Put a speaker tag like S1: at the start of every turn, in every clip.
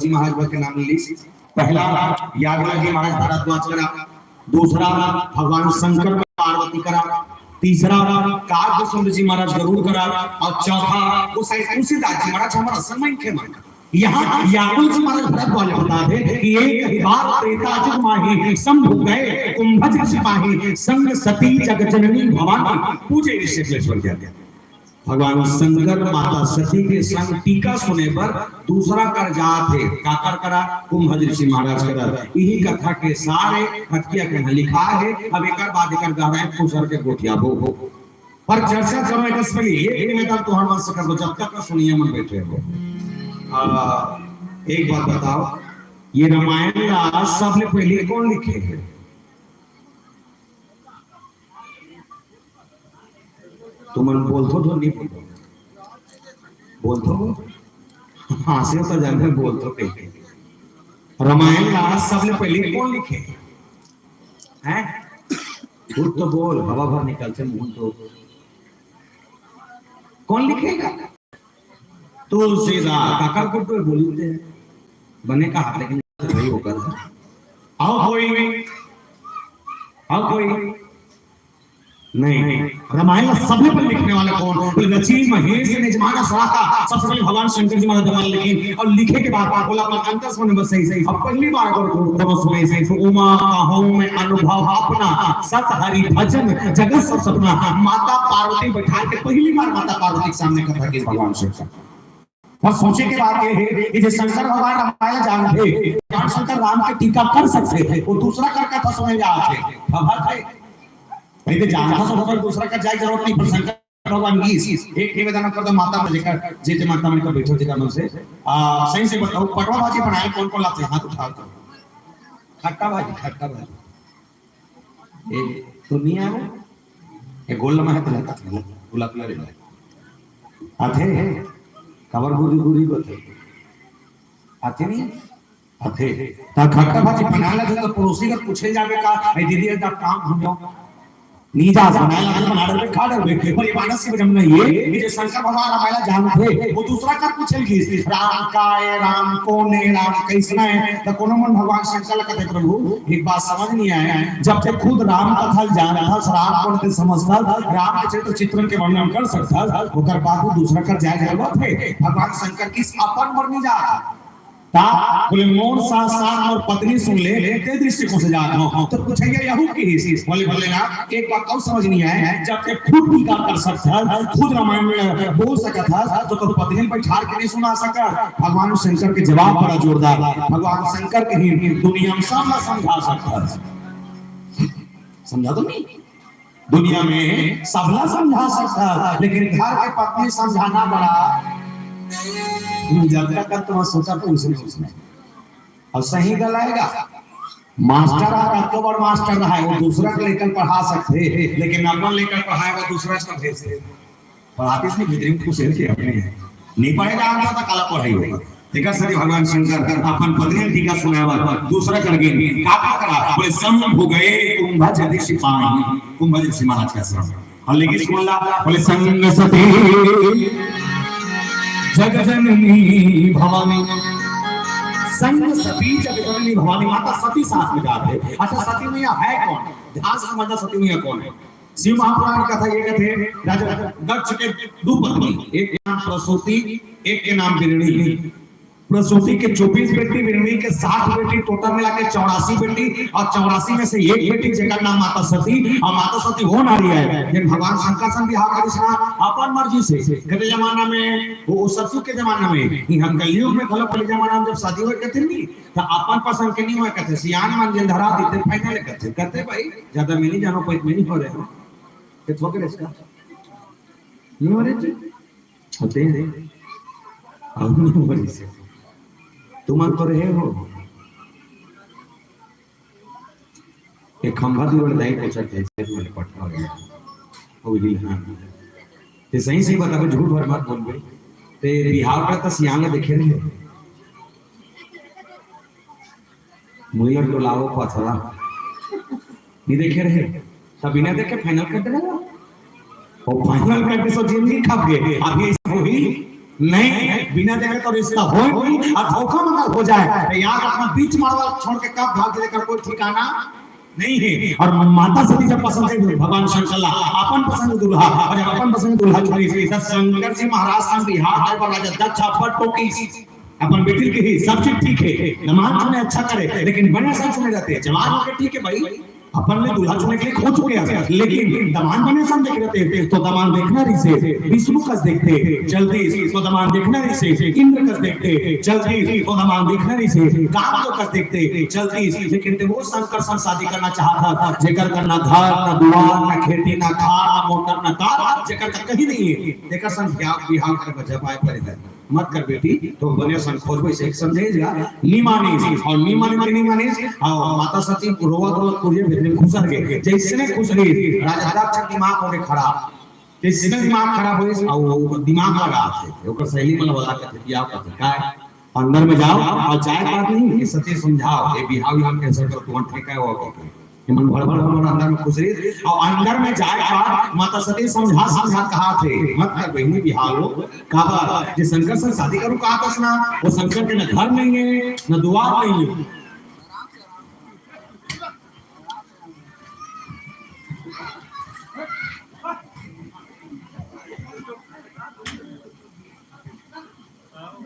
S1: जी महाराज के नाम ली। पहला यादव जी महाराज भारद्वाज करा, दूसरा भगवान शंकर पार्वती करा, तीसरा काव्य जी महाराज गरुड़ करा और चौथा वो तुलसीदास जी महाराज हमारा समय के मान। यहाँ यादव जी महाराज भारद्वाज बता दे कि एक बार त्रेता माही शंभु गए कुंभज सिपाही संग सती जगजननी भवानी पूजे ऋषिकेश्वर गया। भगवान शंकर माता सती के संग टीका सुने पर दूसरा कर जात है काकर करा कुंभज ऋषि महाराज करा। यही कथा के सारे कथिया के लिखा है। अब एक बाद एक गा रहे हैं कुसर के गोठिया हो पर चर्चा करो एक इसलिए एक में तक तो हर बात से कर दो जब तक सुनिए मन बैठे हो। एक बात बताओ, ये रामायण सबने पहले कौन लिखे हैं? तुम बोल तो नहीं बोल तो हाँ से तो जाने बोल तो कहीं रामायण सबने पहले कौन लिखे हैं? झूठ तो बोल, हवा भर निकलते मुंह तो कौन लिखेगा? तुलसीदास काकर को तो बोलते हैं बने का हाथ लेकिन वही होकर आओ कोई नहीं। रामायण सबसे पहले लिखने वाले कौन? रचि महेश ने जमाना सराहा सबसे पहले भगवान शंकर जी महाराज रामायण लिखे और लिखे के बाद बोला अपना अंतर सुने बस सही अब पहली बार अगर को सुने सही तो उमा कहूं मैं अनुभव अपना सत हरि भजन जगत सब सपना। माता पार्वती बैठा के पहली बार माता पार्वती के सामने कथा की भगवान शंकर और सोचे के बाद ये है कि जो शंकर भगवान रामायण जानते भगवान शंकर राम के टीका कर सकते थे वो दूसरा कर कथा सुने जाते भगत है नहीं तो जानता सब होकर दूसरा का जाए जरूरत नहीं। पर शंकर भगवान की एक निवेदन कर दो माता पर लेकर जे माता मन को बैठो थे से सही से बताओ पटवा भाजी बनाए कौन कौन लाते हाथ उठाओ तो खट्टा भाजी ए दुनिया में ये गोल में है तो लगता गुलाब कलर आथे कवर गुरी को थे आथे नहीं आथे ता खट्टा भाजी बना ले तो पड़ोसी का पूछे जावे का ए दीदी का काम हम जाओ नीजा बनाया बना रहे खा रहे और ये मानस की वजह नहीं है ये शंकर भगवान रामायण जानते वो दूसरा का पूछेगी राम का है राम कौन है राम कैसना है तो कोनो मन भगवान शंकर कहते प्रभु एक बात समझ नहीं आया जब तक खुद राम कथा जाना था राम कौन के समझता राम के चरित्र चित्रण के वर्णन कर सकता होकर बाबू दूसरा कर जाए जरूरत है। भगवान शंकर किस अपन वर्णन जा ता बोले मोर साथ और पत्नी सुन ले ते दृष्टिकोण से जात हो तो पूछेगा यहू की बोले ना एक बात और समझ नहीं आया जब तक खुद टीका कर सकता खुद रामायण में बोल सका था तो पत्नी बैठा के नहीं सुना सका। भगवान शंकर के जवाब बड़ा जोरदार भगवान शंकर के ही दुनिया में सब समझा सकता समझा तो नहीं दुनिया में सबला समझा सकता लेकिन घर के पत्नी समझाना बड़ा जब तक तुम सोचा तो उसे पूछना और सही गलाएगा। मास्टर आपको बड़ मास्टर रहा है वो दूसरा को लेकर पढ़ा सकते लेकिन अपना लेकर पढ़ाएगा दूसरा को भेजते पढ़ाते इसमें भीतरी में कुछ है अपने नहीं पढ़ेगा आगे तो काला पढ़ाई होगा। देखा सर भगवान शंकर अपन पत्नी टीका सुनावा दूसरा करके काका करा बोले शंभु गए कुंभज ऋषि पानी कुंभज ऋषि महाराज का शरण और लेकिन सुन ला बोले संग सती जगजननी भवानी संग सती जगजननी भवानी माता सती साथ में जाते। अच्छा सती मैया है कौन? ध्यान से समझना सती मैया कौन है। शिव महापुराण की कथा ये कहते राजा दक्ष के दो पत्नी एक नाम प्रसूति एक के नाम बिरणी। प्रसूति के 24 बेटी बिरणी के 60 बेटी टोटल मिला के 84 बेटी और 84 में से एक बेटी जेकर नाम माता सती और माता सती हो नारी है लेकिन भगवान शंकर से बिहार करिश्मा अपन मर्जी से गले जमाना में वो सतयुग के जमाना में हम कलयुग में भले पहले जमाना में जब शादी हुई कहते नहीं तो अपन पसंद के नहीं हुआ कहते सियान मान जिन धरा देते फाइनल कहते भाई ज्यादा में नहीं जानो कोई में नहीं हो रहे हो कि ठोकर इसका नहीं हो रहे होते हैं अब नहीं हो रही तुम तो रहे हो एक खंभा भी वाले दाई पूछा थे मेरे पटना हो गया वो भी हां ते सही बता झूठ भर मत बोल गई ते बिहार का तो सियांग देखे रहे मुइर तो लाओ पथरा नहीं देखे रहे सब बिना देखे फाइनल कर दे और फाइनल करके सो जिंदगी खप गए अभी ऐसा हुई नहीं बिना देखे तो रिश्ता हो नहीं, और धोखा मत हो जाए तो याद अपना बीच मारवा छोड़ के कब भाग लेकर कोई ठिकाना नहीं है। और माता सती जब पसंद है भगवान शंकर अपन पसंद दूल्हा, और जब अपन पसंद दूल्हा चुनी तो शंकर जी महाराज संग बिहार दरबार राजा दक्ष पर टोकी अपन बेटी के ही सब चीज ठीक है, दमाद चुने अच्छा करे, लेकिन बने सन चुने रहते हैं जवान होकर ठीक है भाई, अपन ने दूल्हा चुने के लिए खो चुके हैं, लेकिन दमान बने सन देख रहते तो दमान देखना रही से विष्णु कस देखते जल्दी तो दमान देखना रही से इंद्र कस देखते जल्दी तो दमान देखना रही से काम तो कस देखते जल्दी, लेकिन ते वो शंकर संग शादी करना चाहता था जेकर का ना घर ना दुआर ना खेती ना खार ना मोटर ना कार, जेकर का कहीं नहीं है, जेकर संग बिहार कर जब आए करे मत कर बेटी तो बने सन खोजबे से समझेगा निमाने और निमाने और माता सती रोवत रोवत पूजे भेजने खुसर गए, जैसे खुश रही राजा दक्ष दिमाग होके खड़ा, जैसे दिमाग खराब होई और दिमाग लगा थे ओकर सहेली मन वाला कहते कि आप कहते का अंदर में जाओ और चाय बात नहीं ये सती समझाओ ये बिहाव हम कैंसर कर तुम ठेका हो के मन भड़बड़ अंदर में खुश रही और अंदर में जाए बाद माता सती समझा कहा थे मत कर बहनी बिहाव हो काबा जे शंकर से शादी करूं कहा था ना, वो शंकर के न घर नहीं है न द्वार नहीं है,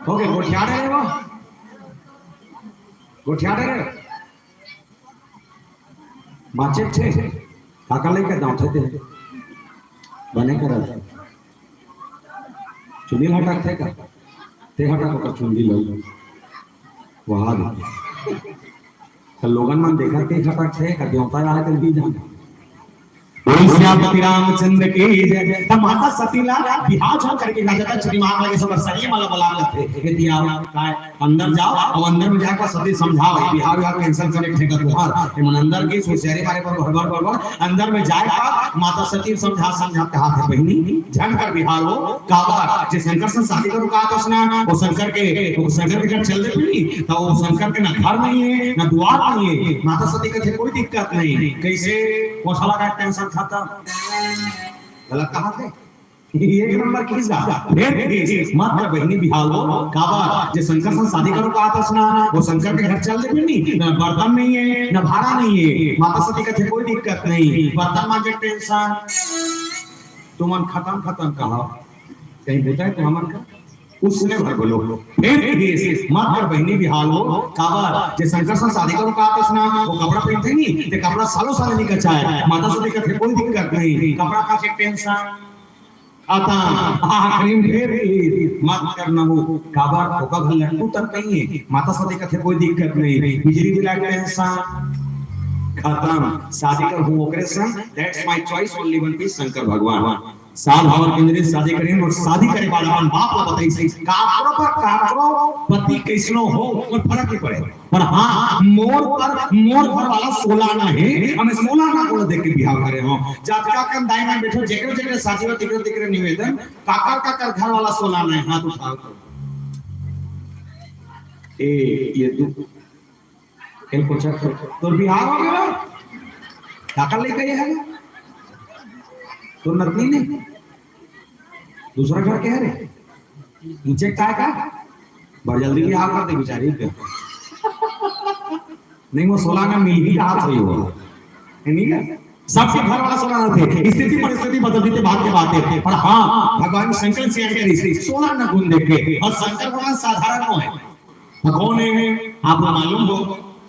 S1: ओके गोठिया रे बाचे थे काका लेके दांत थे बने कर चुनी हटा थे का ते हटा को चुंडी लो वहां तो लोगन मन देखा के हटा थे का देवता वाले के भी जान बोल श्यामपति रामचंद्र की जय। तब माता सतीला बिहार छोड़ करके राजा दक्ष दिमाग लगे सब सही वाला बुला लेते कहती आओ काय अंदर जाओ और अंदर में जाकर सती समझाओ बिहार बिहार कैंसिल करने ठेका तुम्हार ये मन अंदर की सोचेरे बारे पर गड़बड़ अंदर में जाए का माता सती समझा कहा थे बहनी झन कर बिहार हो काबा जे शंकर से शादी करो कहा तो उसने वो शंकर के घर चल दे तो वो शंकर के ना घर नहीं है ना द्वार नहीं है, माता सती का कोई दिक्कत नहीं कैसे कोसला का टेंशन खत्म, गलत कहा थे एक नंबर किस फिर मत कर बहनी बिहार हो काबा जे शंकर से शादी करो कहा था उसने वो शंकर के घर चल दे नहीं, ना बर्तन नहीं है ना भाड़ा नहीं है, माता सती का कोई दिक्कत नहीं, बर्तन मांगे टेंशन तुम खत्म कहा कहीं बेटा है तो हमन का उसने भर बोलो फिर मत कर बहनी बिहार हो काबा जे शंकर से शादी करो कहा तो उसने वो कपड़ा पहनते नहीं ते कपड़ा सालों नहीं कचा है, माता सती का कोई दिक्कत नहीं, कपड़ा का टेंशन आता आखिरी फिर मत करना वो काबा होगा घर लट्टू तक नहीं है, माता सती का कोई दिक्कत नहीं, बिजली बिला टेंशन खत्म, शादी कर हूं ओकरे संग that's my choice only one piece Shankar भगवान साल भर केंद्रित शादी करें और शादी करे वाला अपन बाप को बताई सही काकरो पति कैसनो हो और फर्क नहीं पड़े, पर हां मोर घर वाला सोलाना है हमें सोलाना को देख के बियाह करे हो जातका कम दाई में बैठो जेकरे शादी में तिकरे निवेदन काकर घर वाला सोलाना है, हाथ उठाओ ए ये तू खेल को चेक तो बियाह हो गया काकर लेके है तो नकली नहीं दूसरा घर क्या है नीचे क्या का बड़ जल्दी भी हाथ कर दे बेचारी के नहीं वो 16 में मिल भी हाथ हुई वो नहीं है सबके घर वाला 16 थे, स्थिति परिस्थिति बदलती थे बात के बातें, पर हाँ भगवान शंकर से आकर इसे 16 न गुण देखे और शंकर भगवान साधारण हो है कौन है आपको मालूम हो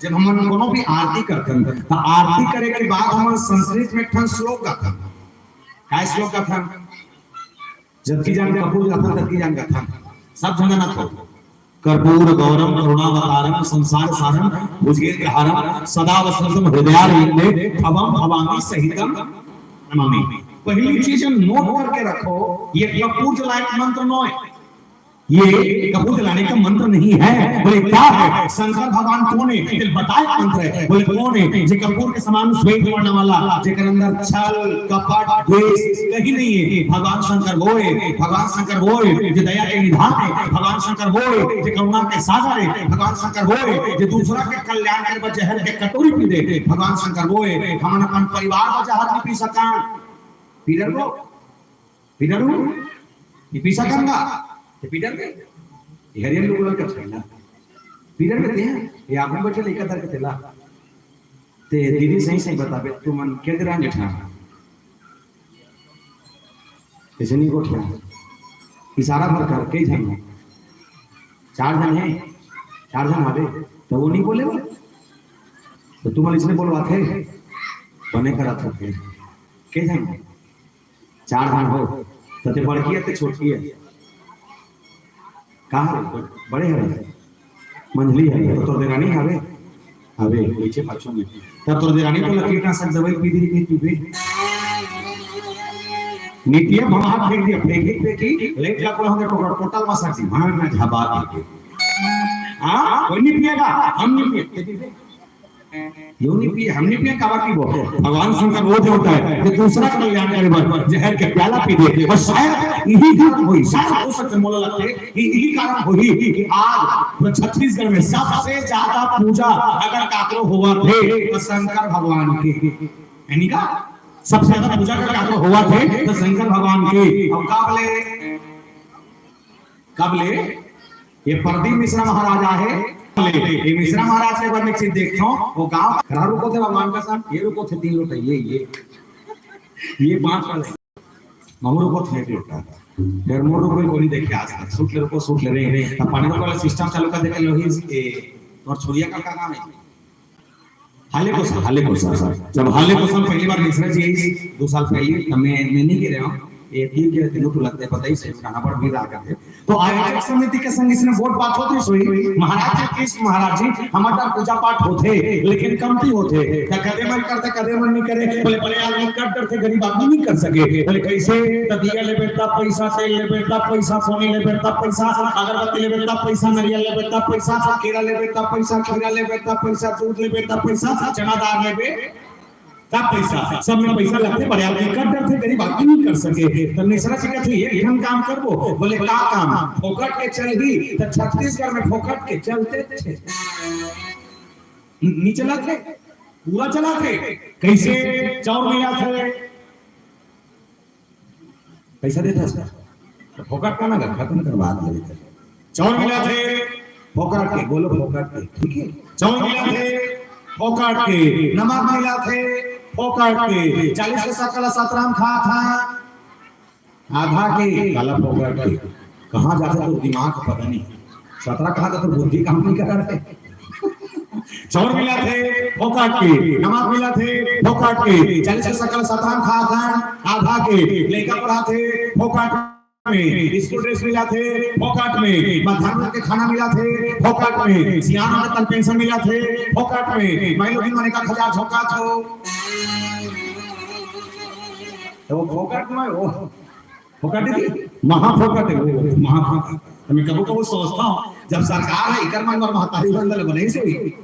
S1: जब हम दोनों भी आरती करते हैं तो आरती करे के बाद हम संस्कृत में ठन श्लोक गाते हैं, काय श्लोक का था जबकि जान कपूर का था तबकि जान का था सब जगह था कर्पूर गौरम करुणावतारम संसार सारम भुजगेन्द्र हारम सदा वसंतम हृदयारविंदे भवम भवानी सहितम नमामि। पहली चीज नोट करके रखो ये कपूर जलाने मंत्र नोय, ये कपूर जलाने का मंत्र नहीं है, बोले क्या है शंकर भगवान कौन है फिर बताए मंत्र है, बोले कौन है जे कपूर के समान श्वेत वर्ण वाला जेकर अंदर छल कपट द्वेष कहीं नहीं है, भगवान शंकर वो है, भगवान शंकर वो है जो दया के निधान है, भगवान शंकर वो है जो करुणा के सागर है, भगवान शंकर वो है जो दूसरा के कल्याण के बाद जहर के कटोरी पी दे, भगवान शंकर वो है हम अपन परिवार का जहर नहीं पी सका पीडर को पी सकूंगा पीटर के हरियन लोग का छैला पीरियड में हैं ये आपने बैठे लेकर दर के तेला ते दीदी सही सही बताबे तू मन के दरा जेठा ऐसे नहीं गोठिया इशारा भर कर के जन 4 जन है 4 जन आवे तो वो नहीं बोले वो तो तुम इसने बोलवा थे बने करा था के जन 4 जन हो तो ते बड़की है ते छोटी है कहाँ बड़े है मंझली है तो तोर देरानी आवे आवे नीचे पाछू में तब तोर देरानी तो कीटनाशक दवाई पी दी पी नीतिया बाहर फेंक दिया फेंकी लेट लग रहा होगा टोटल मसा की भाड़ में झबा के हां कोई नहीं पिएगा हम नहीं पिएंगे यो नहीं पिए हम नहीं पिए कावा की वो भगवान शंकर वो जो होता है कि दूसरा कल्याण करे बस जहर के प्याला पी दे और शायद यही कारण हुई शायद हो सकता मोला लगते यही कारण हुई कि आज छत्तीसगढ़ में सबसे ज्यादा पूजा अगर काकरो हुआ थे तो शंकर भगवान की यानी का सबसे ज्यादा पूजा का काकरो हुआ थे तो शंकर भगवान की अब कबले ये प्रदीप मिश्रा महाराजा है ये मिश्रा महाराज के बारे में चीज देखता हूं वो गांव खरा रुको थे भगवान का साथ ये रुको थे 3 लोटा ये 5 वाले मामू रुको थे 1 लोटा फिर मोर रुको कोई देखे आज तक सूट ले रुको सूट ले रहे हैं पानी रुको वाला सिस्टम चालू कर देखे लोही और छोरिया का नाम है हाले को सर जब हाले को सर पहली बार मिश्रा जी 2 साल पहले मैं नहीं कह रहा हूं ये ठीक है तीनों को लगते पता ही सही गाना पर भी रहा करते तो आयोजक समिति के संग इसने वोट बात होती सोई महाराज जी किस महाराज जी हमारा पूजा पाठ होते लेकिन कमती होते क्या कदे मन करते कदे मन नहीं करे बोले बड़े आदमी कर करते गरीब आदमी नहीं कर सके बोले कैसे तो दिया ले बेटा पैसा तेल ले बेटा पैसा सोने ले बेटा पैसा अगरबत्ती ले बेटा पैसा नारियल ले बेटा पैसा केला ले बेटा पैसा खीरा ले बेटा पैसा दूध ले बेटा पैसा चना दाल ले बेटा का पैसा सब में पैसा लगते बड़े आदमी कर डरते गरीब आदमी नहीं कर सके तो मिश्रा जी कहते ये हम काम करबो बोले का काम फोकट के चलही तो छत्तीसगढ़ में फोकट के चलते थे नहीं चला थे पूरा चला थे कैसे चाउर मिला थे पैसा देता सर तो फोकट का ना खत्म करवा देते चाउर मिला थे फोकट के बोलो फोकट के ठीक है चाउर मिला थे फोकट के नमक मिला थे फोकट के 40 के सकला 17 खा था आधा के काला फोकट के कहां जाता तो दिमाग पता नहीं 17 खा तो बुद्धि काम नहीं कर रहे चाउर मिला थे फोकट के नमक मिला थे फोकट के 40 के सकला 17 खा था आधा के लेकर पढ़ा थे फोकट में स्कूल ड्रेस मिला थे फोकट में मध्याह्न के खाना मिला थे फोकट में सियाना में तन पेंशन मिला थे फोकट में महिला दिन माने का 1000 झोंका छो तो फोकट में वो फोकट दी महा फोकट है वो महा फोकट मैं कबो सोचता हूं जब सरकार है इकर मन पर महतारी बंदल बने से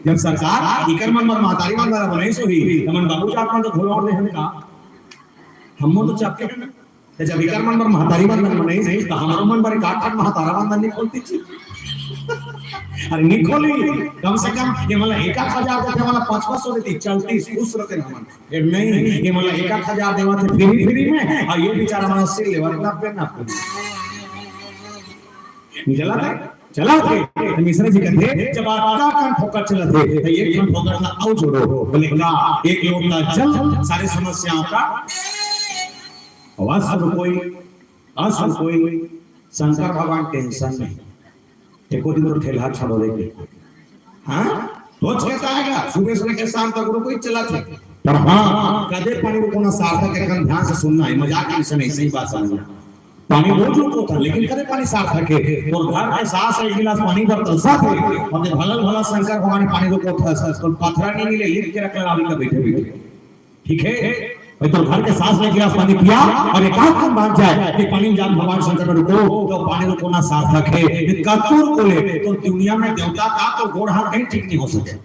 S1: जब सरकार इकर मन पर महतारी बंदल बने से ही तमन बाबू जात मन तो घोड़ा ले हम का हम तो चापके तो जब इकर मन पर महतारी बंदन बने से तो हमारो मन पर काट महतारा बंदन नहीं खोलती थी अरे नहीं खोली कम से कम ये मतलब 1000 देते वाला 500 देती चलती खुश रहते हमन ये नहीं ये मतलब 1000 देवा थे फ्री में और ये बेचारा मन से लेवर ना पे ना चला थे मिश्रा जी कहते जब आपका कान ठोकर चला थे तो एक कान ठोकर ना आओ जोड़ो बोले का एक लोटा जल सारी समस्याओं का आवाज कोई शंकर भगवान टेंशन नहीं एको दिन ठेला छोड़ो देखे हां तो कहता है सुबह से लेकर शाम तक कोई चला था पर हां कदे पानी को ना सार्थक है ध्यान से सुनना है मजाक से नहीं सही बात समझना पानी रोज रुको था लेकिन कदे पानी सार्थक है और घर के सास एक गिलास पानी भर तलसा थे और भला शंकर भगवान पानी रोको था तो पथरा नहीं मिले लिख के रख लगा का बैठे ठीक है तो घर के सास ने गिलास पानी पिया और एक आंख बांध जाए कि पानी जान भगवान शंकर को रुको तो पानी रुको ना सार्थक है कतुर को ले तो दुनिया में देवता का तो गोड़ हाथ कहीं ठीक नहीं हो सके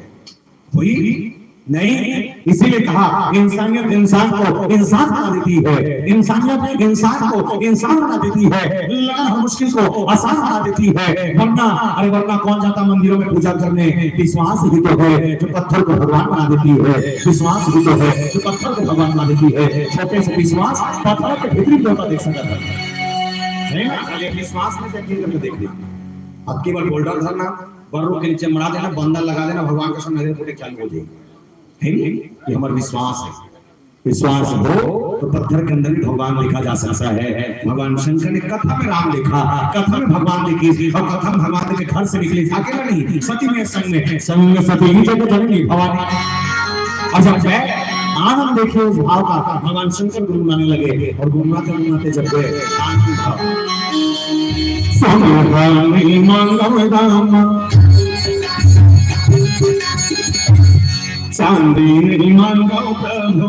S1: कोई नहीं इसीलिए कहा इंसानियत इंसान को इंसान बना देती है इंसानियत इंसान को इंसान बना देती है लगन हर मुश्किल को आसान बना देती है वरना कौन जाता मंदिरों में पूजा करने विश्वास ही तो है जो पत्थर को भगवान बना देती है विश्वास ही तो है जो पत्थर को भगवान बना देती है छोटे से विश्वास पत्थर के भीतरी देवता देख सकता है ना खाली विश्वास में देखिए देख लीजिए अब की बार बोल्डर धरना, बर्रों के नीचे मरा देना, बंदर लगा देना, भगवान के सामने पूरे चालू हो जाएगी, है नहीं? ये हमारा विश्वास है। विश्वास हो तो पत्थर के अंदर भी भगवान देखा जा सकता है। भगवान शंकर ने कथा में राम देखा, कथा में भगवान देखी, और कथा में भगवान के घर से निकले, अकेला नहीं, सती में संग में सती ही जगह धरनी भवानी। अच्छा आनंद देखिए उस भाव का, भगवान शंकर गुनगुनाने लगे, और गुनगुनाते जब गए चांदी मांगो प्रभु,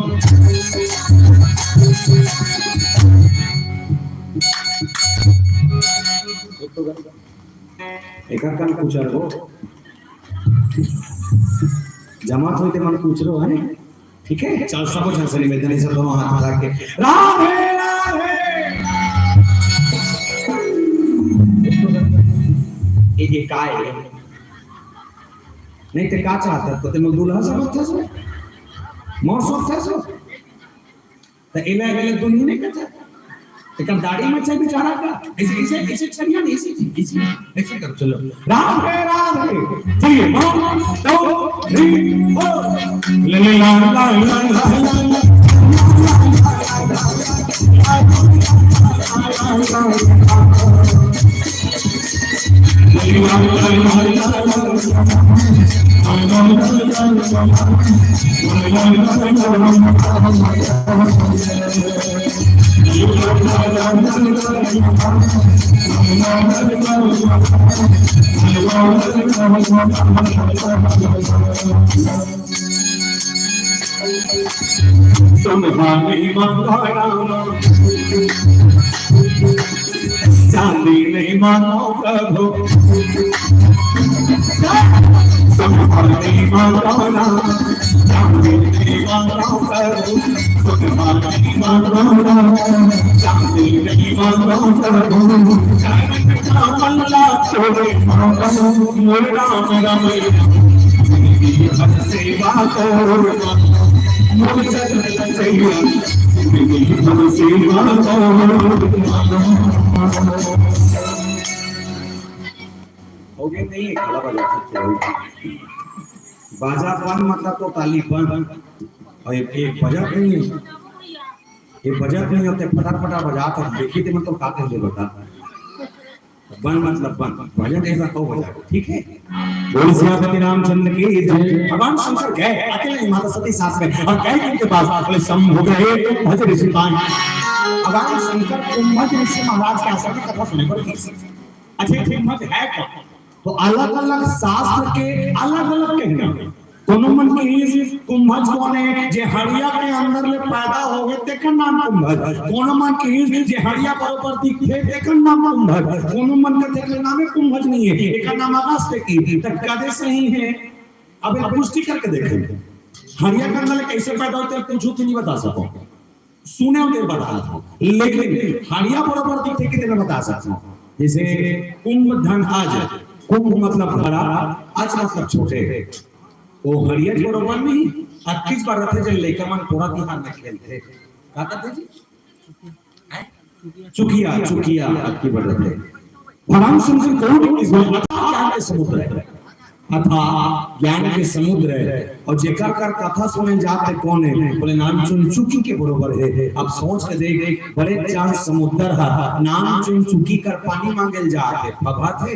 S1: एक कान पूछ रहे हो, जमात होते मन पूछ रहे हो, है ठीक है? चल सबको छान से निवेदन से दोनों हाथ उठा के राधे राधे। ये काय नहीं ते का चाहता तो ते दुल्हा सब था सो मोर सब था सो तो इले दुनिया नहीं कहता ते का दाढ़ी में से बेचारा का ऐसे छड़िया नहीं ऐसे कर चलो राधे राधे जी 1 2 3 4 ले ला ला ला चांदी नहीं मानो प्रभु, नहीं मानो चांदी नहीं मानो प्रभु, नहीं मानो चांदी नहीं मानो प्रभु, राम राम सेवा करो नहीं खड़ा बजा सकते हो। बाजा बन मतलब तो ताली बन, और एक बजट नहीं है, ये बजट नहीं होते फटाफट बजा कर देखी थे मतलब का कर बता बन मतलब बन भजन ऐसा हो बजा, ठीक है? बोल श्री रामचंद्र की जय। भगवान शंकर गए अकेले माता सती साथ में, और गए इनके पास बोले शंभु गए भज ऋषि पान। भगवान शंकर कुंभज ऋषि महाराज के आश्रम की कथा सुने पर अच्छा कुंभज है कौन? तो अलग अलग शास्त्र के अलग अलग कहना दोनों मन के कुंभज कौन है? जे हड़िया के अंदर ले पैदा हो गए तेकर नाम कुंभज। कौन मन के जे हड़िया बरोबर दिखे तेकर नाम कुंभज। कौन मन के तेकर नाम कुंभज नहीं है, एकर नाम अगस्त की तक कदे सही है। अब एक पुष्टि करके देखें हड़िया के अंदर कैसे पैदा होते हैं, तुम झूठ नहीं बता सको, सुने होते बता था, लेकिन हड़िया बरोबर दिखे के मैं बता सकता हूं। जैसे कुंभ धन आज, कुंभ मतलब बड़ा, आज मतलब छोटे, वो हरियर बरोबर नहीं 21 बार रहते जब लेकर मन पूरा तिहार में खेलते क्या करते जी चुकिया चुकिया 21 बार रहते। भगवान शंकर कौन इस ज्ञान के समुद्र है, अथा ज्ञान के समुद्र है, और जेकर कर कथा सुने जाते कौन है? बोले नाम चुन चुकी के बरोबर है। अब सोच के देख बड़े चांद समुद्र है, नाम चुन चुकी कर पानी मांगल जाते भगवत है।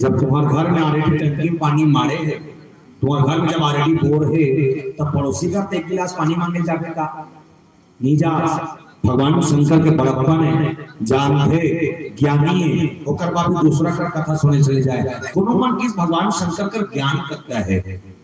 S1: जब तुम्हारे घर में ऑलरेडी टंकी पानी मारे है, तुम्हारे घर में जब ऑलरेडी बोर है, तब पड़ोसी का एक गिलास पानी मांगे जाके का नहीं जा। भगवान शंकर के बड़प्पन है, जानते ज्ञानी है, ओकर बाद दूसरा का कथा सुने चले जाए। कोनो मन किस भगवान शंकर का ज्ञान करता है,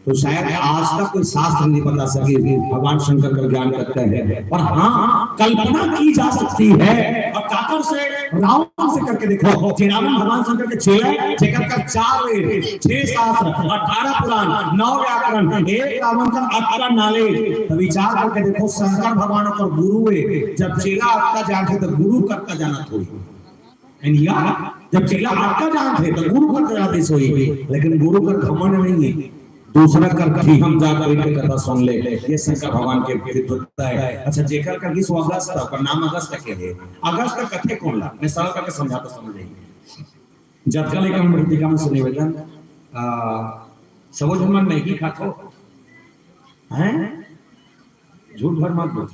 S1: तो शायद आज तक कोई शास्त्र नहीं बता सके भगवान शंकर का ज्ञान करता है। और हाँ कल्पना की जा सकती है, और काकर से रावण से करके देखो, रावण भगवान शंकर के चेले जेकर का 4 वेद 6 शास्त्र 18 पुराण 9 व्याकरण, एक रावण का 18 नॉलेज। तो विचार करके देखो शंकर भगवान का गुरु है, जब चेला आपका जानते तो गुरु करता जाना थोड़ी, जब चेला आपका जानते तो गुरु करता जाते सोई, लेकिन गुरु का घमंड नहीं है, दूसरा कर हम जाकर इनके कथा सुन ले, ये शंकर भगवान के विरुद्धता है। अच्छा जेकर का किस अगस्त का नाम अगस्त के है, अगस्त कथे कौन ला मैं सरल करके समझाता समझ नहीं। जतका लेकर हम प्रतिका में से निवेदन सबो झमन मैगी खातो हैं, झूठ भर मत बोल,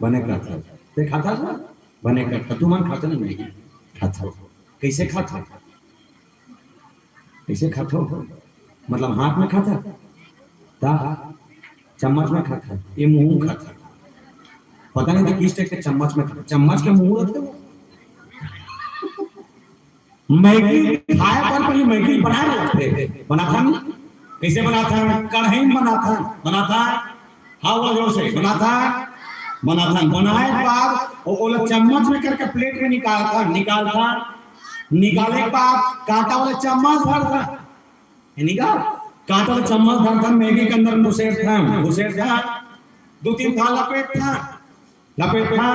S1: बने खाता ते खाता था, बने करता तू मन खाता नहीं मैगी खाता, कैसे खाता, कैसे खाता मतलब हाथ में खाता ता चम्मच में खाता, ये मुंह में खाता, पता नहीं था किस टाइप के चम्मच में खाता, चम्मच के मुंह रखते हो। मैगी खाए पर पहले मैगी बनाए लगते बना था नहीं, कैसे बना था, कढ़ाई में बना था हवा जोर से बना था बनाए बाद वो चम्मच में करके प्लेट में निकाले के बाद कांटा वाला चम्मच भर था, निकाल कांटा वाला चम्मच भर था मैगी के अंदर घुसेर था 2-3 था लपेट था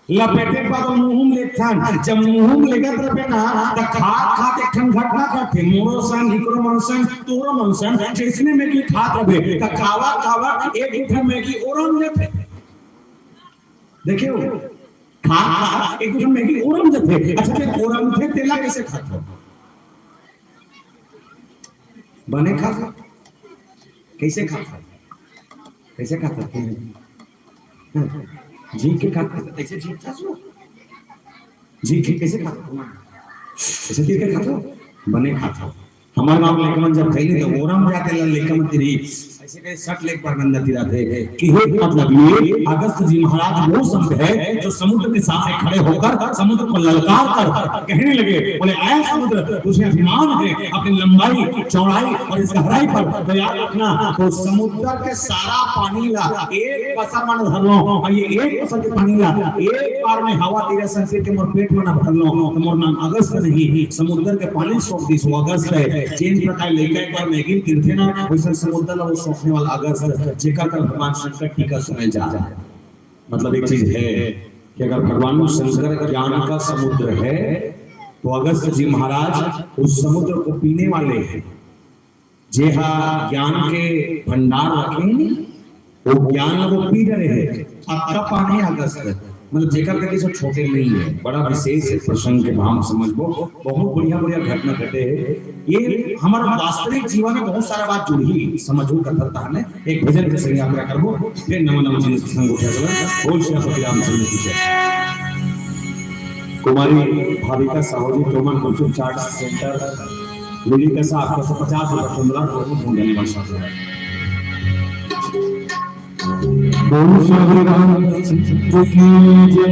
S1: लपेटे के बाद मुंह में लेता, जब मुंह में लेकर रहे ना तो खात एक ठन घटना करते मोरो सन हिकरो मनसन तोरो मनसन जिसने मैगी खात रहे तो खावा एक ठन मैगी ओरम लेते, देखियो खा एक ठन मैगी ओरम देते। अच्छा ते ओरम थे तेला कैसे खाते बने खाता कैसे खाता जी के खाता ऐसे जी था सो जी के कैसे खाता ऐसे जी के खाता बने खाता हमारे गांव लेकमन जब खैली तो ओरम जाते ला लेकमन तेरी ऐसे के शट लेक पर नंदा तिराते कि हे मतलब ये अगस्त जी महाराज वो संत है जो समुद्र के सामने खड़े होकर समुद्र को ललकार कर कहने लगे, बोले आए समुद्र तुझे अभिमान है अपनी लंबाई चौड़ाई और इस गहराई पर, तो याद रखना तो समुद्र के सारा पानी ला एक पसर में भर लो और ये एक पसर के पानी ला एक बार में हवा तेरे संसिर के मोर पेट में ना भर लो तो मोर नाम अगस्त नहीं समुद्र के पानी सोख दी सो अगस्त है। जिन प्रकार लेके एक बार मैगी तीर्थे ना वैसे समुद्र ला वो सोखने वाला अगस्त जेकर कर भगवान शंकर टीका सुनाई जा रहा है। मतलब एक चीज है कि अगर भगवान शंकर ज्ञान का समुद्र है तो अगस्त जी महाराज उस समुद्र को पीने वाले हैं। जे हा ज्ञान के भंडार रखें वो ज्ञान वो पी रहे हैं। आपका पानी अगस्त मतलब जेकर के सब छोटे नहीं है, बड़ा विशेष प्रसंग के भाव समझबो, बहुत बढ़िया घटना घटे है। ये हमारा वास्तविक जीवन में बहुत सारा बात जुड़ी समझो करता है। एक भजन के संग यात्रा करबो, फिर नम जी के संग उठा चलो। बोल श्री हरि राम चंद्र की जय। कुमारी भाविका साहू जी तोमन कुलचुप चार्ट सेंटर लिली का साथ 150 रुपए 15 को धन्यवाद साहब। बोल श्री राम चंद्र की जय।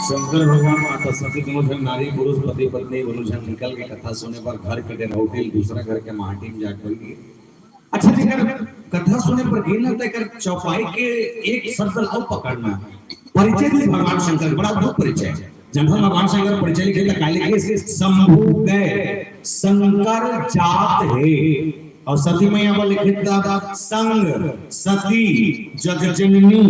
S1: शंकर भगवान माता सती दोनों जन नारी पुरुष पति पत्नी दोनों जन निकल के कथा सुने पर घर के डेराउटी दूसरा घर के माटी में जाकर गए। अच्छा जेकर कथा सुने पर गिन लगता है कर चौपाई के एक शब्द और पकड़ना परिचय दिए भगवान शंकर बड़ा अद्भुत परिचय है। जब भगवान शंकर परिचय लिखे तो काले के शंभु गए शंकर जात है और सती मैया पर लिखित था संग सती जगजननी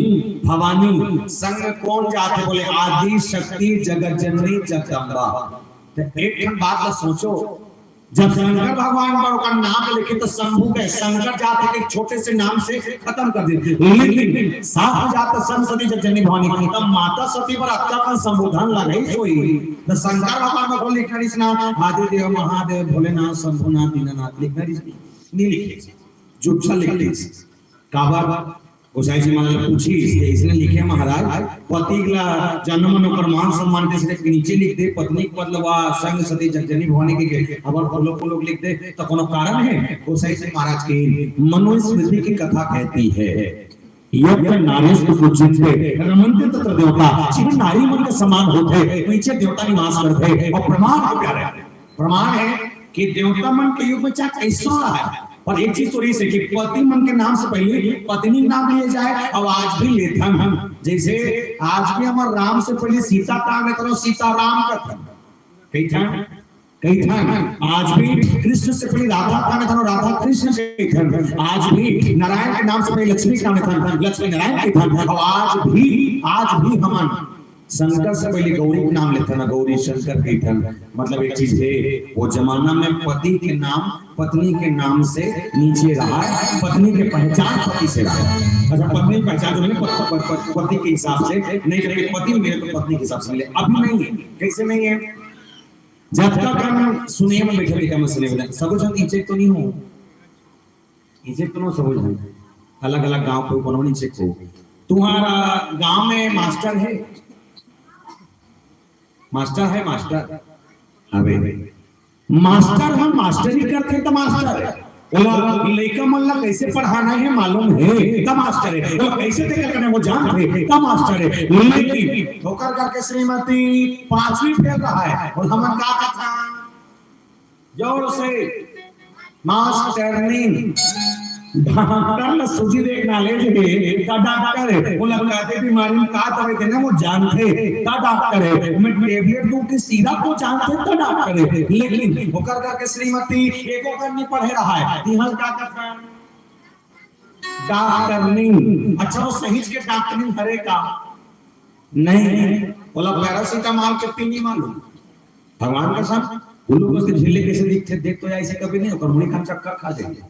S1: भवानी। संग कौन जाते बोले आदि शक्ति जगजननी जगदम्बा। तो एक बात का सोचो जब शंकर भगवान पर का नाम लिखे तो शंभु के शंकर जाति के छोटे से नाम से खत्म कर देते, लेकिन साथ जात सरस्वती जगजननी भवानी तब माता सती पर अत्याचार संबोधन लगे सोई तो शंकर भगवान को लिखना इस नाम आदि देव महादेव भोलेनाथ शंभुनाथ दीनानाथ लिखना नहीं लिखे जुच्छा लिखे काबा गोसाई जी महाराज पूछी इसने लिखे महाराज पति का जन्म नौकर मान सम्मान दे के नीचे लिख दे पत्नी पदलवा संग सती जगजननी भवानी के अब लोग लिख दे तो कोनो कारण है। गोसाई जी महाराज की मनुस्मृति की कथा कहती है यज्ञ नारीस्तु पूज्यते रमन्ते तत्र देवता जिन नारी मन के समान होते नीचे देवता निवास करते और प्रमाण क्या है प्रमाण है कि देवता मन के युग में चाहे कैसा है और एक चीज तो रही है कि पति मन के नाम से पहले पत्नी नाम लिए जाए, और आज भी लेते हम, जैसे आज भी हमारे राम से पहले सीता का नाम करो, सीताराम का था कही था। आज भी कृष्ण से पहले राधा का नाम राधा कृष्ण से था। आज भी नारायण के नाम से पहले लक्ष्मी का नाम था, लक्ष्मी नारायण के था। और आज भी हम शंकर से पहले गौरी के नाम लेते ना, गौरी शंकर के था। मतलब एक चीज है, वो जमाना में पति के नाम पत्नी के नाम से नीचे रहा है, पत्नी के पहचान पति से रहा है। अच्छा, पत्नी की पहचान जो है पति के हिसाब से नहीं, जब पति मिले तो पत्नी के हिसाब से मिले। अभी नहीं है। कैसे नहीं है? जब तक हम सुनिए में बैठे थे, सुने में सब जन इज्जत तो नहीं हो, इज्जत तो सब जन अलग अलग गांव पे कोनो नहीं चेक हो। तुम्हारा गांव में मास्टर है, मास्टर है, मास्टर अबे मास्टर हम मास्टरी करते तो मास्टर है। लड़का मल्ला कैसे पढ़ाना है मालूम है, तब मास्टर है। कैसे तैयार करना वो जानते हैं, तब मास्टर है। लेकिन ठोकर करके श्रीमती 5वीं फेल रहा है, और हम क्या कहता जोर से मास्टरनी डॉक्टर ला सूजी देख नॉलेज है, का डॉक्टर है। वो लगाते बीमारी में का दवाई देना वो जानते, का डॉक्टर है। मैं टेबलेट दूं कि सीधा को जानते तो डॉक्टर है। लेकिन होकर करके श्रीमती एको करनी पढ़े रहा है, यहाँ क्या करता है डॉक्टर नहीं। अच्छा, वो सही के डॉक्टर नहीं हरे का नहीं, बोला पैरासीटामोल कितनी नहीं मालूम। भगवान का साथ उल्लू को झिल्ले कैसे दिखते देख तो ऐसे कभी नहीं होकर मुड़ी का चक्कर खा देंगे,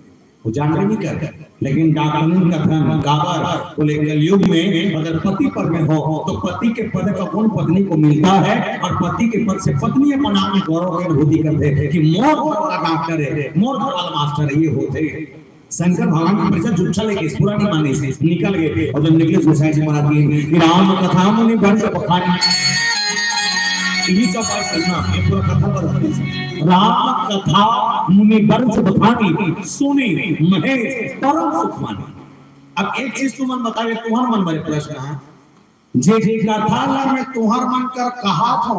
S1: वो जानते नहीं करते। लेकिन डॉक्टर का धर्म गाबर बोले कलयुग में अगर पति पद में हो तो पति के पद का गुण पत्नी को मिलता है, और पति के पद से पत्नी अपना में गौरव की अनुभूति करते हैं कि मोर वाला डॉक्टर है, मोर वाला मास्टर है। ये होते शंकर भगवान की परिचय जुच्छा लेके पूरा नहीं माने से निकल गए, और जब निकले सोसाइटी में आती है कि राम कथा मुनि बन से बखानी यही सब बात सुनना, ये पूरा कथा पर राम कथा मुनि बंस बखानी सुनी महेश परम सुख मानी। अब एक चीज तुम मन बतावे, तुम्हार मन बड़े प्रश्न है जे कथा ला में तुम्हार मन कर कहा था,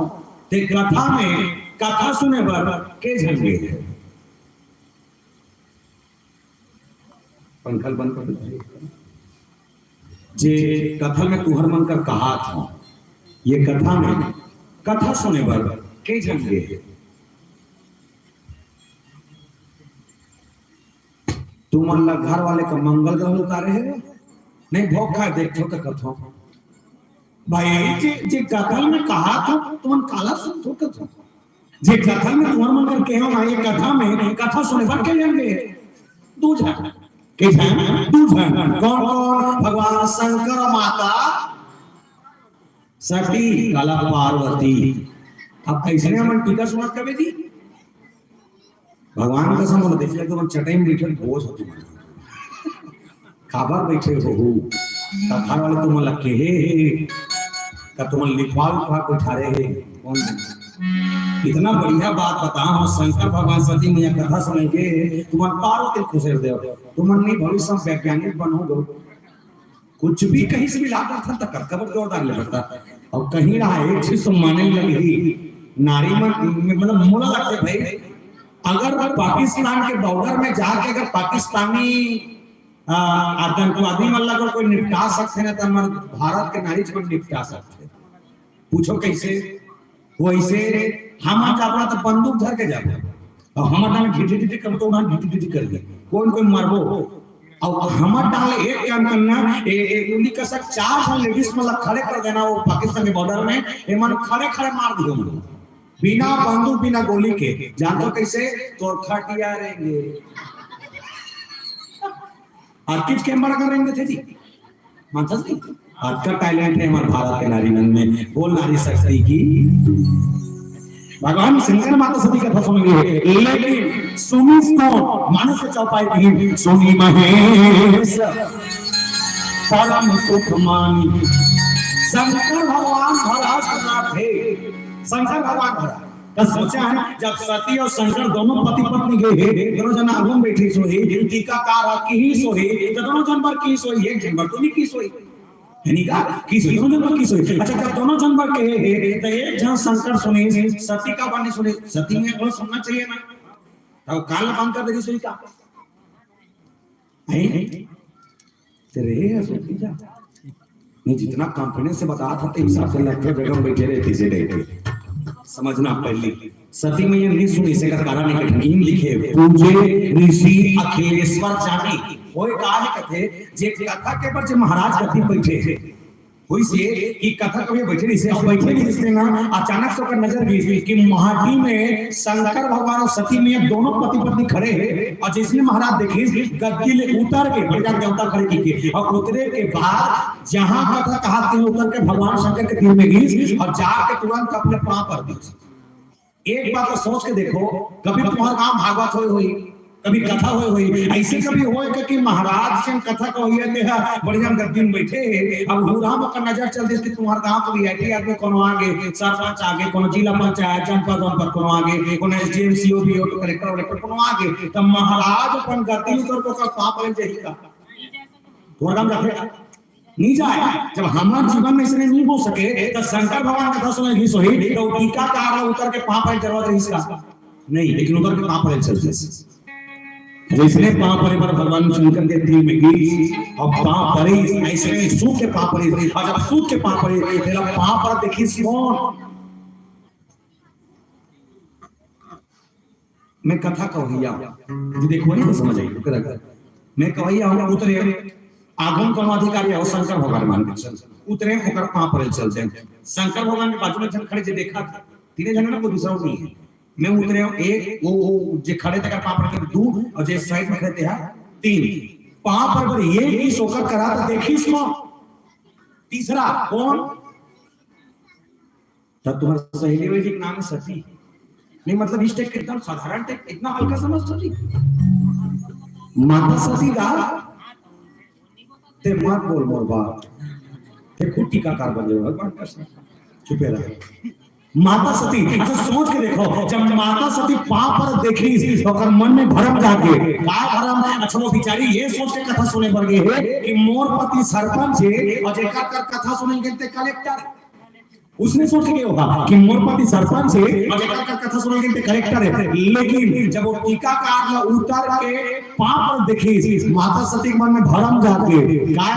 S1: ते कथा में कथा सुने बर के झंडे पंखल बंद कर दो। जे कथा में तुम्हार मन कर कहा था, ये कथा में कथा सुने बर के झंडे तुम घर वाले का मंगल ग्रह उतारे है नहीं, भोग खा देखो तो कथो भाई जे कथा में कहा था तुम काला सुन तो कथो जे कथा में तुम्हार मन कर के हो, ये कथा में कथा सुने बर के झंडे दू झन के झन दू झन कौन कौन? भगवान शंकर माता सती काला पार्वती। अब कैसे हम टीका सुनत कबे जी भगवान का समझ देख ले तो चटाई में बैठे बोझ होती खाबर बैठे हो कथा वाले तुम लगे हे का तुम लिखवा बैठा रहे कौन? इतना बढ़िया बात बताओ, शंकर भगवान सती मैया कथा सुन के तुम पार्वती खुश दे, तुम नहीं भविष्य वैज्ञानिक बनोगे, कुछ भी कहीं से भी लाकर था तक कबर जोरदार ले पड़ता। और कहीं रहा एक चीज तो माने लगी नारी मतलब मोला लगते भाई, अगर पाकिस्तान के बॉर्डर में जाके अगर पाकिस्तानी आतंकवादी मल्ला को कोई निपटा सकते ना, तो हमारे भारत के नारी को निपटा सकते। पूछो कैसे? वैसे हम जाबला तो बंदूक धर के जाबला, और हम डाल घिटी कर तो उन्हें घिटी कर दे, कौन कोई मारबो। और हमर डाल एक काम करना, उन्हीं का सब 4 लेडीज मतलब खड़े कर देना वो पाकिस्तान के बॉर्डर में, ये मन खड़े खड़े मार दियो बिना बंदूक बिना गोली के। जानते कैसे? तो खटिया रहेंगे और किस कैमरा कर रहेंगे थे जी मानता नहीं। आज का टैलेंट है हमारे भारत के नारी मन में, बोल नारी शक्ति की। भगवान शंकर माता सती कथा सुनेंगे, लेकिन सुनी कौन? मानस के चौपाई की सुनी महेश परम सुख मानी। शंकर भगवान भरा सुना थे, शंकर भगवान भरा तो सोचा है जब सती और शंकर दोनों पति पत्नी गए, दोनों जन आगू में बैठी सोई, टीकाकार की सोई, तो दोनों जनवर की सोई, एक जनवर तो नहीं की सोई की सोई, दोनों जनवर की सोई। अच्छा जब दोनों जनवर के तो एक जन शंकर सुने, सती का बानी सुने, सती में थोड़ा सुनना चाहिए ना, तो काल बंद कर देगी सोई का तेरे अशोक जा नहीं जितना कॉन्फिडेंस से बता था तो हिसाब से लगता जगह बैठे रहते से रहते समझना पहले सती में ये सुनी से का कारण नहीं लिखे पूजे ऋषि अखिलेश्वर जानी कोई काहे कथे जे कथा के पर जे महाराज कथी बैठे होई से कि कथा कभी बैठे नहीं से अब बैठे नहीं इसने ना अचानक से ओकर नजर गई कि महाटी में शंकर भगवान और सती मैया दोनों पति पत्नी खड़े हैं और जिसने महाराज देखे गद्दी ले उतर के बड़े देवता खड़े की और उतरे के बाद जहां कथा कहा कि उतर के भगवान शंकर के दिल में गई और जाके तुरंत अपने पांव पर दी। एक बात तो सोच के देखो कभी तुम्हारा काम भागवत होई कभी कथा होई ऐसे कभी होए कि महाराज से कथा को होई ते बढ़िया गद्दी में बैठे अब हुराम का नजर चल दे कि तुम्हारा गांव को वीआईपी आदमी कोनो आगे सरपंच आगे कोनो जिला पंचायत जनपद पर कोनो आगे कोनो एसडीएम सीओ बीओ कलेक्टर कोनो आगे तब महाराज अपन गद्दी उतर को पाप ले जाएगा तुम्हारा काम रखेगा नहीं जाए जब हमारे जीवन में इसने नहीं हो सके तो शंकर भगवान कथा सुने घिस होई तो टीका का उतर के पाप पर जरूरत है इसका नहीं लेकिन उतर के पाप पर चलते जिसने पाप पर भगवान शंकर के दिल में गई और पाप पर ऐसे सूख के पाप पर और जब सूख के पाप पर तेरा पाप पर देखी कौन मैं कथा कहैया जो देखो नहीं समझ आई मैं कहैया हूं उतरे आगम कोनो अधिकारी है शंकर भगवान मान के चल उतरे होकर पाप पर चलते हैं शंकर भगवान के बाजू में जन खड़े जे देखा था तीन जन ना कोई दूसरा नहीं है मैं उतरे एक वो जे खड़े तक पाप पर दो और जे साइड में खड़े हैं तीन पाप पर ये ही सोकर करा तो देखी इसको तीसरा कौन तब तुम्हारा सहेली वाली के नाम है सती नहीं मतलब इस टेक एकदम साधारण टेक इतना हल्का समझ सती माता सती का ते मत बोल मोर बात ते खुद टीकाकार बन जाओ भगवान का चुपे रहे माता सती अच्छा सोच के देखो जब माता सती पाप पर देखी तो कर मन में भरम जागे का भरम अच्छा वो बेचारी ये सोच के कथा सुने पड़ गए है कि मोर पति सरपंच है और जेका कर कथा सुनेंगे ते कलेक्टर उसने सोच के होगा कि मोर पति सरपंच है और जेका कर कथा सुनेंगे ते कलेक्टर है लेकिन जब वो टीकाकार ला उतर के पाप पर देखी माता सती के मन में भरम जागे काय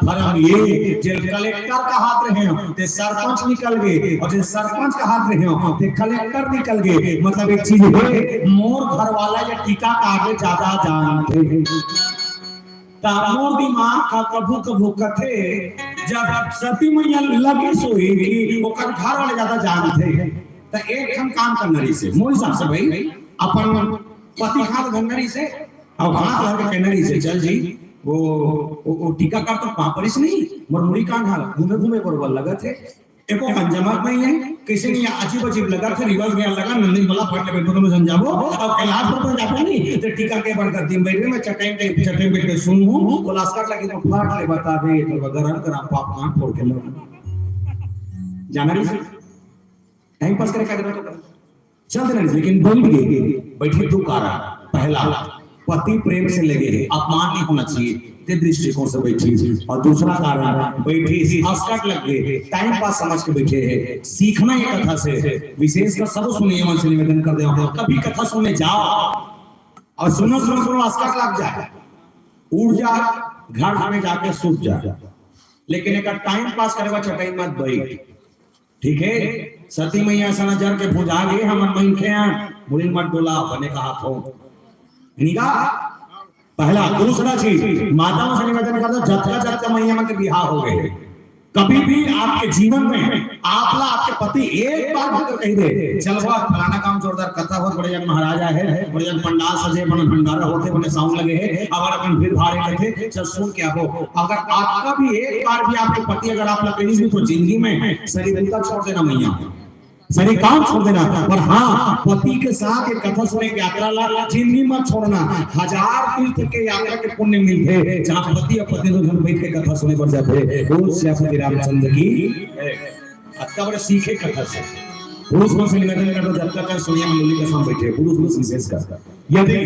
S1: भरम ये जे कलेक्टर का हाथ रहे ते सरपंच निकल गए और जे सरपंच का हाथ रहे ते कलेक्टर निकल गए मतलब एक चीज है मोर घर वाला ये टीकाकार के ज्यादा जानते हैं मोर दिमाग का कभू कथे जब सती मैया लगे सोई कि ओकर घर वाले ज्यादा जानते हैं तो एक हम काम करनरी से मोर हिसाब से भाई अपन पति खाल गंगरी से और हाथ लगा के कैनरी से चल जी वो टीकाकार तो पापरिस नहीं मरमुरी कान हाल घूमे घूमे बरोबर लगा थे एको कंजमत नहीं है किसी ने अजीब अजीब लगा थे रिवर्स गया लगा नंदी मला फट ले तो समझाबो और कैलाश पर तो जाते नहीं तो टीका के बढ़कर दिन बैठे में चटाई बैठ के सुनूं तो लास्कर लगे तो फाट ले बता दे तो गरम करा पाप कान फोड़ के लो जाना नहीं टाइम पास करे का तो चल देना लेकिन बैठे दो कारण पहला पति प्रेम से लगे है अपमान नहीं होना चाहिए ते दृष्टिकोण से बैठी और दूसरा कारण बैठी अस्कट लग गए टाइम पास समझ के बैठे हैं सीखना ये कथा से विशेष कर सब सुनिए मन से निवेदन कर दे कभी कथा सुनने जाओ और सुनो अस्कट लग जाए उड़ जा घर में जाके सूख जा लेकिन एक टाइम पास करेगा चटाई मत बैठ ठीक है सती मैया सना जर के भुजा गए हमन मनखे मुड़ी मत डोला बने का हाथ हो निका पहला दूसरा चीज माताओं से निवेदन करता जतका मैया मन के बिहार हो गए कभी भी आपके जीवन में आपला आपके पति एक बार भी कह दे चलवा फलाना काम जोरदार कथा बहुत बड़े जन महाराजा है बड़े जन पंडाल सजे बने भंडारा होते बने साउंड लगे है अगर अपन भीड़ भाड़ करते चल सुन क्या हो अगर आपका भी एक बार भी आपके पति अगर आप लपेट भी तो जिंदगी में शरीर का छोड़ देना मैया सही काम छोड़ देना और हाँ पति के साथ एक कथा सुने की यात्रा ला जिंदगी मत छोड़ना 1000 तीर्थ के यात्रा के पुण्य मिलते जहाँ पति और पत्नी दोनों बैठ के कथा सुने पड़ जाते रोज श्री रामचंद्र की अच्छा बड़े सीखे कथा से पुरुष को निवेदन करता जब तक सोनिया मुरली के साथ बैठे पुरुष को विशेष करता यदि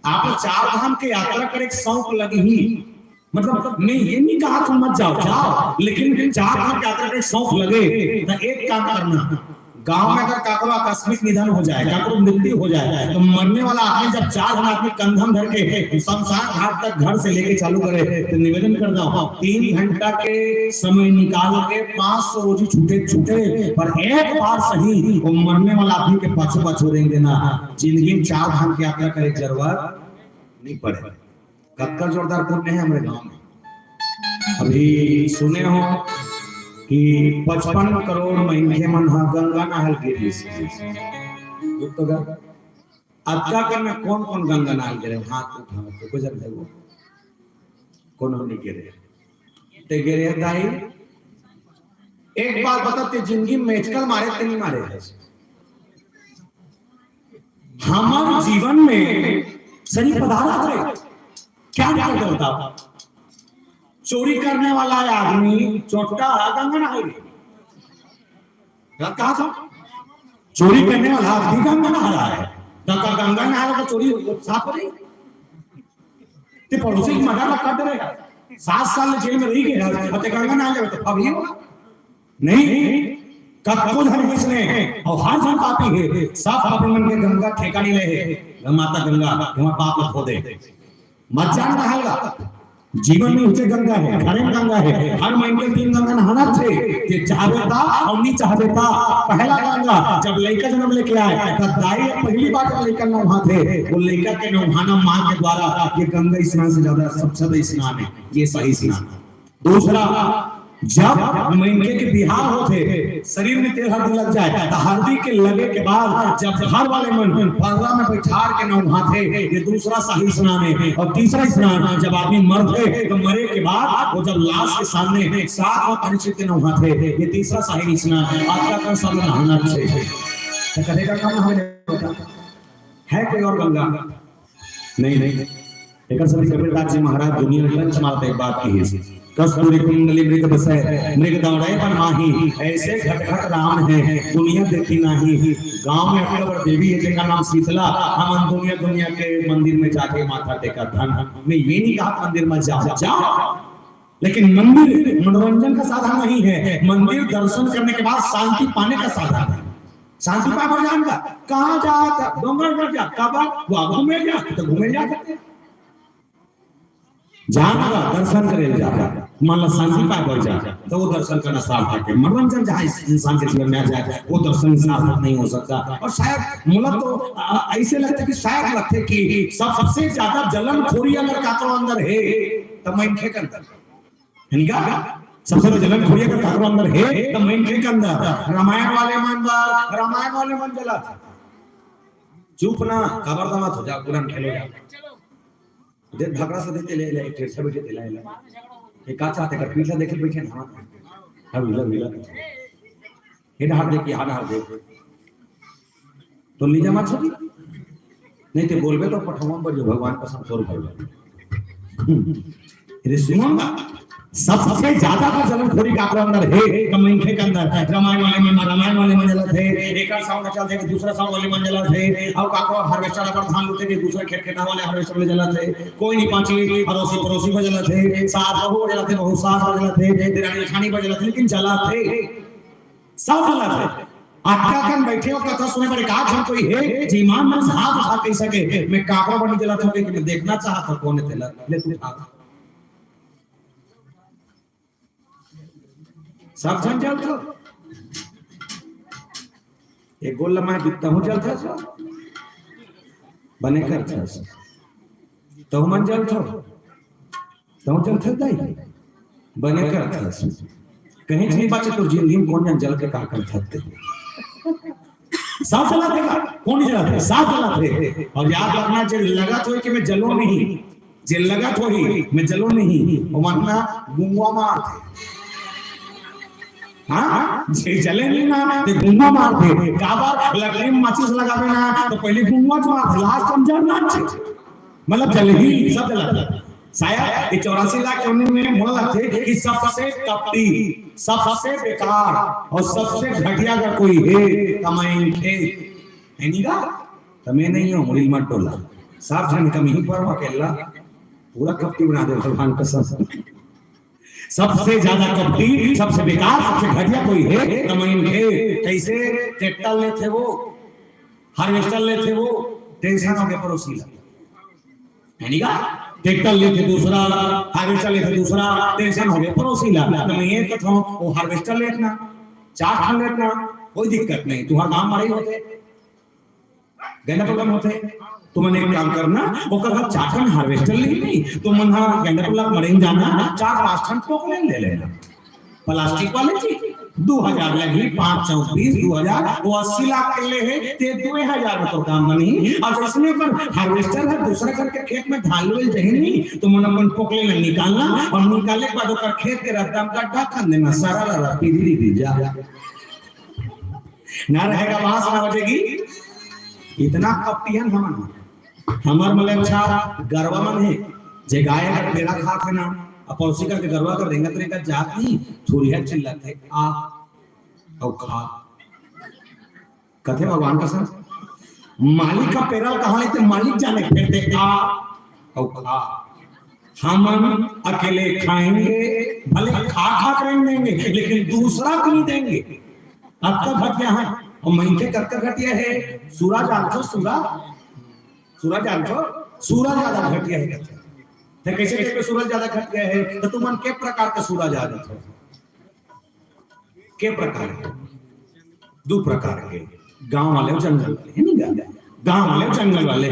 S1: आप 4 धाम के यात्रा करे शौक लगी ही मतलब नहीं ये नहीं कहा तुम मत जाओ लेकिन 4 धाम की यात्रा के शौक लगे तो एक काम करना गांव में अगर काकरो आकस्मिक निधन हो जाए, काकरो मृत्यु हो जाए, तो मरने वाला आदमी जब 4 आदमी कंधम धर के शमशान घाट तक घर से लेके चालू करे, तो निवेदन कर दो 3 घंटा के समय निकाल के 500 रोजी छूटे छूटे पर एक बार सही वो मरने वाला आदमी के पाछू पाछू देंगे ना, जिंदगी में 4 धाम की यात्रा करे जरूरत नहीं पड़े। कक्कर जोरदार पुण्य है हमारे गांव में। अभी सुने हो कि 55 करोड़ महीने मन गंगा नहल गिरी तो अत्ता कर में कौन कौन गंगा नहल गिरे हाथ उठा तो गुजर गए वो कौन नहीं गिरे ते गिरे दाई। एक बात बताते जिंदगी में मेचकल मारे ते नहीं मारे हमारे जीवन में सही पदार्थ है क्या क्या करता चोरी करने वाला आदमी चोटा गंगा नहाए कहा था चोरी करने वाला आदमी गंगा नहा रहा है गंगा नहा रहा तो चोरी साफ हो रही ते पड़ोसी की मजा कर दे रहा 7 साल जेल में रही गया तो गंगा नहा जाए तो अब ये होगा नहीं कब धन इसने और हर जन पापी है सब पापी मन के गंगा ठेका नहीं ले माता गंगा तुम्हारा पाप खो दे मत जान रहेगा जीवन में उसे गंगा है घरे में गंगा है हर महीने 3 गंगा नहाना थे ये चाहते था और नहीं चाहते था। पहला गंगा जब लड़का जन्म लेके आए तब दाई पहली बार जब लड़का नहा थे वो लड़का के नहाना मां के द्वारा ये गंगा स्नान से ज्यादा सबसे स्नान है ये सही स्नान। दूसरा जब महीने के बिहार होते शरीर में तेल हल्दी लग जाए तो हल्दी के लगे के बाद जब घर वाले मन पर्दा में बैठार के नहाते ये दूसरा सही स्नान है। और तीसरा स्नान जब आदमी मरते तो मरे के बाद वो जब लाश के सामने 7 और परिचित के नहाते ये तीसरा सही स्नान है। आपका का सब नहाना चाहिए तो करेगा काम हमें है कोई और गंगा नहीं एक सभी कबीरदास जी महाराज दुनिया में पंच मारते एक बात की है कस्तूरी कुंडली मृग बसे मृग दौड़े पर माही ऐसे घट घट राम है दुनिया देखी नहीं। गांव में अकबर देवी है जिनका नाम शीतला हम दुनिया के मंदिर में जाके माथा टेका धन मैं ये नहीं कहा मंदिर में जाओ लेकिन मंदिर मनोरंजन का साधन नहीं है। मंदिर दर्शन करने के बाद शांति पाने का साधन है। शांति पा जाएगा कहाँ जा डोंगर जा कब घूमे जा तो घूमे जा सकते जाना दर्शन करे जाता मान लो शांति पाए बढ़ जाए तो वो दर्शन करना सार्थक है। मनोरंजन जहाँ इंसान के जीवन में आ जाए वो दर्शन सार्थक नहीं हो सकता। और शायद मुझे तो ऐसे लगता है कि शायद लगता है कि सबसे ज्यादा जलन खोरी अगर काकरो अंदर है तो मैं के अंदर सबसे ज्यादा जलन खोरी अगर काकरो अंदर है तो मैं के अंदर रामायण वाले मन जला चुप ना खबरदार मत हो जा पुरान खेलो दे झगड़ा से देते ले टेढ़ से बैठे दिला ये का चाहते कर पीछे देखे बैठे ना अब मिला ये हाथ देखिए हाथ देख तो लीजा मत छोड़ी नहीं तो बोलबे तो पठवन पर जो भगवान का संतोष भगवान ये सुनोगा सबसे ज्यादा का जलन खोरी का अंदर है कमेंखे के अंदर रामायण वाले में जला थे एक साउंड चल थे दूसरा साउंड वाले में जला थे और काको हार्वेस्टर पर धान लूटे थे दूसरा खेत वाले हार्वेस्टर में जला थे कोई नहीं पांची पड़ोसी में जला थे सास बहू जला थे बहू सास में जला थे देरानी खानी में जला थे लेकिन जला थे सब जला थे। आटा कन बैठे हो कथा सुने बड़े का हम कोई है जी ईमान मन से हाथ उठा के सके मैं काकड़ा बनी जला था कि मैं देखना चाहता कौन है तेला ले तू उठा सब जन जल था एक गोल लम्हा दिखता हूं जल था बने कर था तो मन जल था तो जल था दाई बने कर था कहीं नहीं बचे तो जिंदगी में कौन जल के का कर सकते साफ जला थे कौन नहीं जला थे साफ जला थे। और याद रखना जो लगा तो कि मैं जलो नहीं जे लगा तो ही मैं जलो नहीं और वरना गुंगा मार थे हाँ जे जले नहीं ना ते गुंगा मार थे काबर लकड़ी में माचिस लगावे ना तो पहले गुंगा मार लास्ट हम जल ना मतलब जल ही सब जला शायद ये 84 लाख में बोला थे कि सबसे कपटी सबसे बेकार और सबसे घटिया अगर कोई है तमाइन थे है नहीं का तमे नहीं हो मुड़ी मत टोला साफ जन कम ही पर अकेला पूरा कपटी बना दे भगवान कसम सबसे ज्यादा कपटी, सबसे बेकार, सबसे घटिया कोई है रमायण के। कैसे ट्रैक्टर ले थे वो, हार्वेस्टर ले थे वो, टेंशन हो गया पड़ोसी का। ट्रैक्टर ले थे दूसरा, हार्वेस्टर ले थे दूसरा, टेंशन हो गया पड़ोसी ला। तो मैं ये कहता हूं वो हार्वेस्टर लेना, 4 ठन लेना, कोई दिक्कत नहीं, तुम्हारा काम मारे होते गहना प्रॉब्लम होते। तो मैंने एक काम करना, वो कहा 4 ठन हार्वेस्टर ले नहीं तो मन गहना प्रॉब्लम मरेन जाना, 4-5 ठन पोकलेन ले लेना प्लास्टिक वाले जी। 2000 लगी, 5 चौक 20, 2000 वो 80 लाख के ले है ते 2000 में तो काम बनी। और इसमें पर हार्वेस्टर है दूसरे घर के खेत में ढाल ले जही नहीं तो मन अपन पोकले में निकालना, और निकालने के बाद ओकर खेत के रद्दाम गड्ढा कर देना, सारा लड़ा पीढ़ी दी जा ना रहेगा, बांस ना बजेगी। इतना कपटियन हमार मतलब अच्छा गरबा मन है जे गाय अगर मेरा खात है ना पड़ोसी का गरबा कर देंगे तेरे का जात नहीं थोड़ी है चिल्लत है आ और खा कथे भगवान का संग मालिक का पेरा कहां लेते मालिक जाने फिर दे आ और खा। हम अकेले खाएंगे भले खा खा कर देंगे लेकिन दूसरा को नहीं देंगे। अब का घटिया है और महिके कर घटिया है। सूरज जानतो सूरज जानतो सूरज ज्यादा घटिया है। तो कैसे कैसे सूरज ज्यादा घट गया है तो तुम के प्रकार का सूरज आ जाता है के प्रकार के 2 प्रकार के गांव वाले जंगल वाले है नहीं गांव वाले जंगल वाले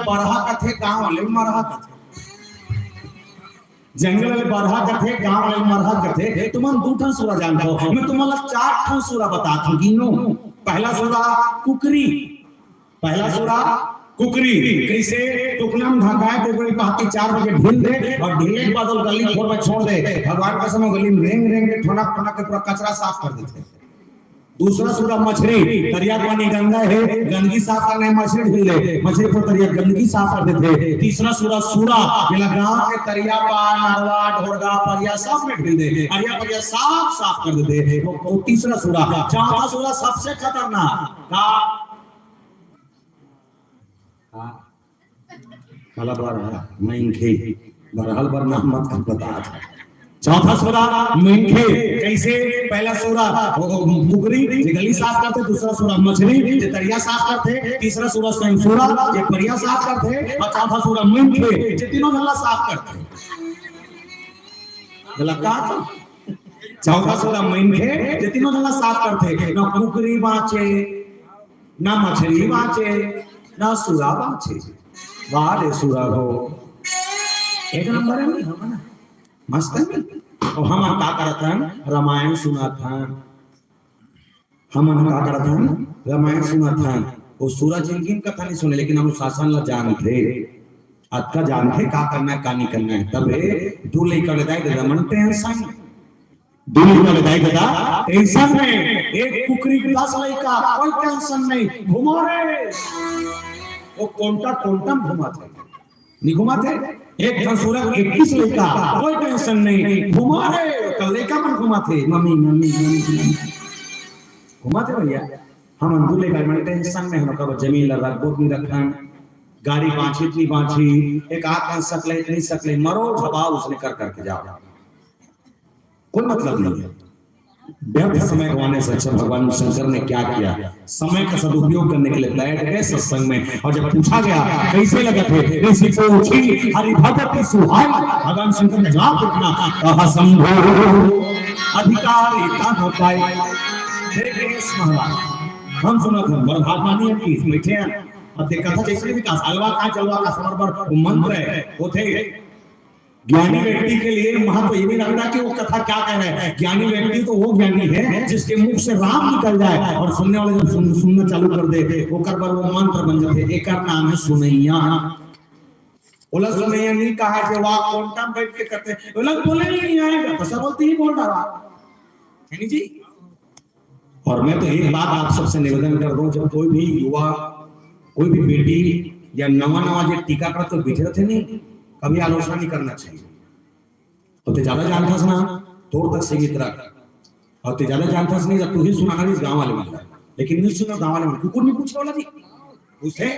S1: बरहा का थे गांव वाले मरहा का थे। जंगल वाले बरहा का थे गांव वाले मरहा का थे। तुम 2 ठन सूरज जानते हो, मैं तुम्हारा 4 ठन सूरज बताता हूं गिनो। पहला सूरज कुकरी, पहला सूरज कुकरी कैसे टुकना में ढकाए टुकड़ी पहाती 4 बजे ढील दे और ढीले के बाद गली खोल में छोड़ दे। भगवान का समय गली में रेंग के ठोना के पूरा कचरा साफ कर देते। दूसरा सूरज मछली, दरिया पानी गंगा है गंदगी साफ करने मछली ढील दे, मछली पर दरिया गंदगी साफ कर देते। तीसरा सूरज सूरा जिला गांव के दरिया पार नरवा ढोरगा परिया सब में ढील दे, अरिया परिया साफ कर देते। वो तीसरा सूरज। चौथा सूरज सबसे खतरनाक का काला बरहा मैंखे बरहल बरना मत बता। चौथा सूरज मैंखे कैसे पहला सूरज कुकरी जे गली साफ करते, दूसरा सूरज मछली जे दरिया साफ करते, तीसरा सूरज स्वयं सूरज जे परिया साफ करते और चौथा सूरज मैंखे जे तीनों गला साफ करते। गला का चौथा सूरज मैंखे जे तीनों गला साफ करते। ना कुकरी बाचे ना मछली बाचे ना सूरा बाचे। वाह रे सूरा हो एक नंबर है हम मस्त है। और हम का करत हन रामायण सुनत हन, हम का करत हन रामायण सुनत हन। वो सूरज जिनकी कथा नहीं सुने लेकिन हम शासन ला जानते अतका जानते का करना है का नहीं करना है। तब तू लेकर दाई दे रमन टेंशन दूर कर दाई दादा टेंशन में एक कुकरी 10 लइका कोई टेंशन नहीं घुमा रे वो कोंटा घुमाते नहीं घुमाते। एक ठन सूरज 21 लइका कोई टेंशन नहीं घुमा रे कल लइका मन घुमाते मम्मी घुमाते भैया। हम अंदर लेकर मन टेंशन में हम कब जमीन ला रख बोत नहीं रखन गाड़ी बांची इतनी बांची एक आंख बन सकले नहीं सकले मरो झबाव उसने कर करके जाओ कोई मतलब नहीं है। व्यर्थ समय गंवाने से अच्छा भगवान शंकर ने क्या किया, समय का सदुपयोग करने के लिए बैठ गए सत्संग में। और जब पूछा गया कैसे लगे थे ऋषि पूछी हरि भगति सुहाई, भगवान शंकर ने जवाब दिया असंभव अधिकारी का होता है। देखिए महाराज हम सुना था महात्मा नहीं है कि बैठे हैं और देखा था जैसे विकास अलवा का चलवा का समर्पण मंत्र है वो थे। ज्ञानी व्यक्ति के लिए महत्व ये नहीं रखना कि वो कथा क्या कह रहे हैं। ज्ञानी व्यक्ति तो वो ज्ञानी है जिसके मुख से राम निकल जाए और सुनने वाले जब सुनना चालू कर दे वो कर वो मंत्र बन जाते। एक नाम है सुनैया। बोला सुनैया नहीं कहा कि वाह कोंटा बैठ के करते वो लोग बोले नहीं आएगा तो सब बोलते ही बोल रहा है नहीं जी। और मैं तो एक बात आप सबसे निवेदन कर रहा हूँ जब कोई भी युवा कोई भी बेटी या नवा जो टीका कर तो बैठे रहते नहीं कभी आलोचना नहीं करना चाहिए। तो ते ज्यादा जानता ना तोड़ तक सीमित रख और ते ज्यादा जानता नहीं तू ही सुना इस गांव वाले वाला लेकिन नहीं सुना गांव वाले कुकुर नहीं पूछे वाला जी उसे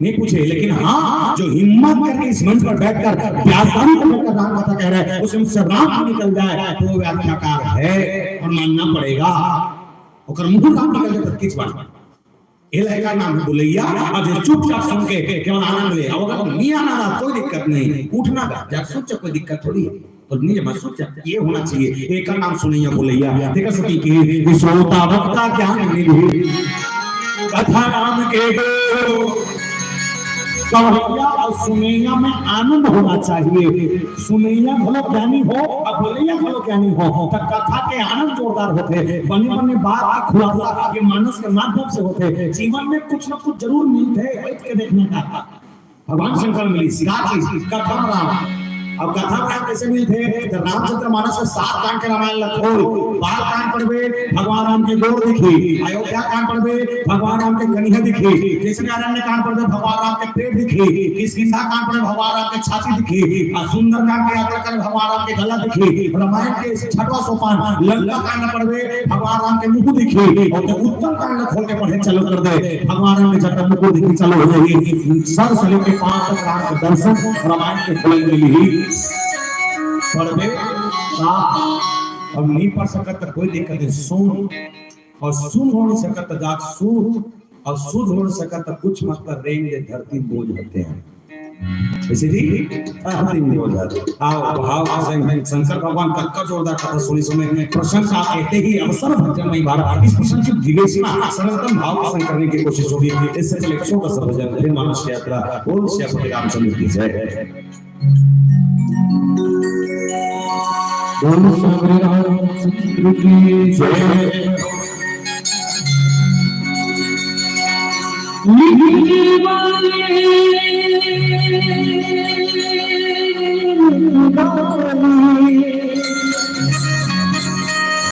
S1: नहीं पूछे, लेकिन हाँ जो हिम्मत करके इस मंच पर बैठकर व्याख्यान पढ़कर राम कथा कह रहा है उसमें से राम निकल जाए तो वो व्याख्याकार है और मानना पड़ेगा। और मुंह राम निकल जाए तो किस बात ये लड़का नाम बोलैया और जो चुपचाप सुन के केवल आनंद ले, और अगर नहीं आना कोई दिक्कत नहीं, उठना जा सोच कोई दिक्कत थोड़ी है, तो नहीं मत सोच, ये होना चाहिए। एक नाम सुनैया बोलैया देखा सकी कि श्रोता वक्ता ज्ञान निधि कथा नाम के दो कवैया और सुनैया में आनंद होना चाहिए। सुनैया भलो ज्ञानी हो और बोलैया भलो ज्ञानी हो तो कथा के आनंद जोरदार होते, बने बने बात का खुलासा के मानस के माध्यम से होते। जीवन में कुछ न कुछ जरूर मिलते बैठ के देखने का। भगवान शंकर मिली कथा राम, अब कथा राम कैसे मिलते? जब रामचंद्र मानस में 7 कांड के रामायण लखोल, बाल कांड पढ़वे भगवान राम के गोड़ दिखी, अयोध्या कांड पढ़वे भगवान राम के कन्हैया दिखी, कृष्ण अरण्य कांड पढ़वे भगवान राम के पेट दिखी, किष्किंधा कांड पढ़वे भगवान राम के छाती दिखी, और सुंदर कांड की यात्रा करे भगवान राम के गला दिखी, रामायण के 6वां सोपान लंका कांड पढ़वे भगवान राम के मुंह दिखी, और उत्तम कांड खोल के पढ़े चलो कर दे भगवान राम के जटा मुंह दिखी चलो हो जाएगी। सर से लेके 5 तक राम के दर्शन रामायण के खोल मिली पढ़वे अब नहीं पढ़ सकत तो कोई दिक्कत नहीं, सुन और सुन हो नहीं सकत तो जाग सुन और सुन हो नहीं सकत तो कुछ मत कर रेंग दे धरती बोझ होते हैं ऐसे जी धरती बोझ जाते। आओ भाव शंकर भगवान का जोरदार कथा सुनी सुने प्रशंसा कहते ही अवसर भजनमय बार इस प्रसंग की विवेचना सर्वोत्तम भाव से करने की कोशिश होगी। इससे पहले छोटा सा भजन फिर मानस यात्रा बोल श्री रामचंद्र की जय। बोल श्री रामचंद्र की जय। लिखने वाले